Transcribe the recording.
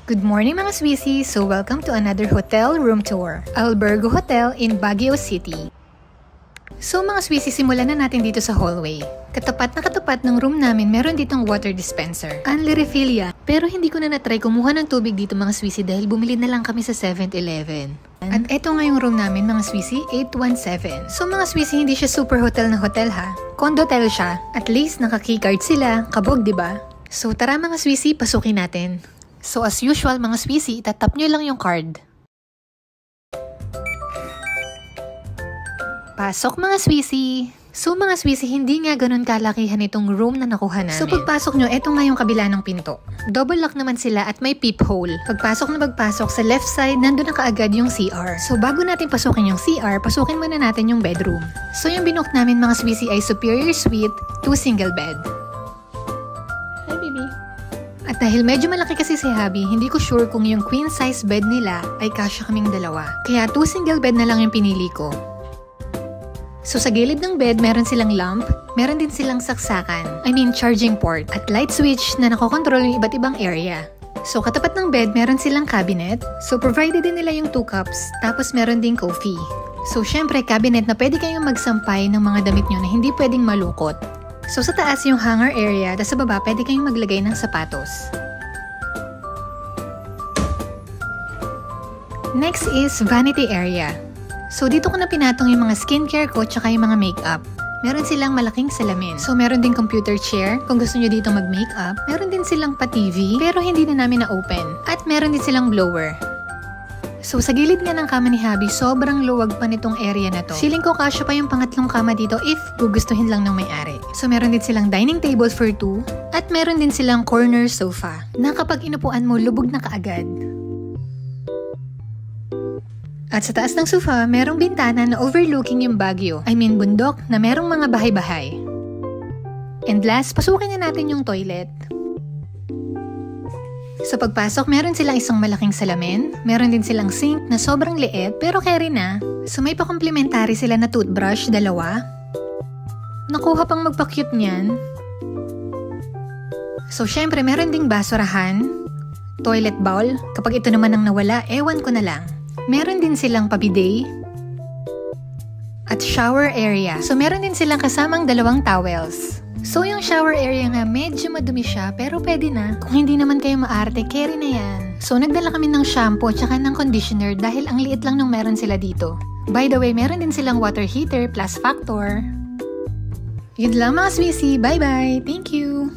Good morning mga Swissy! So welcome to another hotel room tour, Albergo Hotel in Baguio City. So mga Swissy, simulan na natin dito sa hallway. Katapat na katapat ng room namin, meron ditong water dispenser. Only refill yan. Pero hindi ko na natry kumuha ng tubig dito mga Swissy dahil bumili na lang kami sa 7-Eleven. At eto nga yung room namin mga Swissy, 817. So mga Swissy, hindi siya super hotel na hotel ha. Condotel siya. At least naka-keycard sila, kabog diba? So tara mga Swissy, pasukin natin. So as usual mga Swissy, itatap nyo lang yung card. Pasok mga Swissy! So mga Swissy, hindi nga ganun kalakihan itong room na nakuha namin. So pagpasok nyo, eto nga yung kabila ng pinto. Double lock naman sila at may peephole. Pagpasok na pagpasok, sa left side, nandun na kaagad yung CR. So bago natin pasukin yung CR, pasukin muna natin yung bedroom. So yung binook namin mga Swissy ay Superior Suite, 2 single bed. Hi baby! At dahil medyo malaki kasi si Habi, hindi ko sure kung yung queen size bed nila ay kasya kaming dalawa. Kaya 2 single bed na lang yung pinili ko. So sa gilid ng bed, meron silang lamp, meron din silang saksakan, charging port, at light switch na nakokontrol yung iba't ibang area. So katapat ng bed, meron silang cabinet. So provided din nila yung 2 cups, tapos meron din coffee. So syempre cabinet na pwede kayong magsampay ng mga damit nyo na hindi pwedeng malukot. So sa taas yung hanger area, tapos sa baba pwede kayong maglagay ng sapatos. Next is vanity area. So dito ko na pinatong yung mga skincare ko tsaka yung mga makeup. Meron silang malaking salamin. So meron din computer chair kung gusto nyo dito mag-makeup. Meron din silang pa-TV pero hindi na namin na-open. At meron din silang blower. So sa gilid nga ng kama ni Habi, sobrang luwag pa nitong area na to. Feeling ko kasya pa yung pangatlong kama dito if gugustuhin lang ng may-ari. So meron din silang dining table for 2 at meron din silang corner sofa na kapag inupuan mo, lubog na kaagad. At sa taas ng sofa, merong bintana na overlooking yung Baguio. Bundok na merong mga bahay-bahay. And last, pasukin na natin yung toilet. Sa pagpasok, meron silang isang malaking salamin. Meron din silang sink na sobrang liit pero carry na. So may pa-complementary sila na toothbrush, 2. Nakuha pang magpa-cute niyan. So syempre, meron ding basurahan, toilet bowl. Kapag ito naman ang nawala, ewan ko na lang. Meron din silang pabidet at shower area. So meron din silang kasamang 2 towels. So yung shower area nga medyo madumi siya pero pwede na. Kung hindi naman kayo maarte, carry na yan. So nagdala kami ng shampoo tsaka ng conditioner dahil ang liit lang nung meron sila dito. By the way, meron din silang water heater plus factor. Yun lang mga Swissy. Bye bye! Thank you!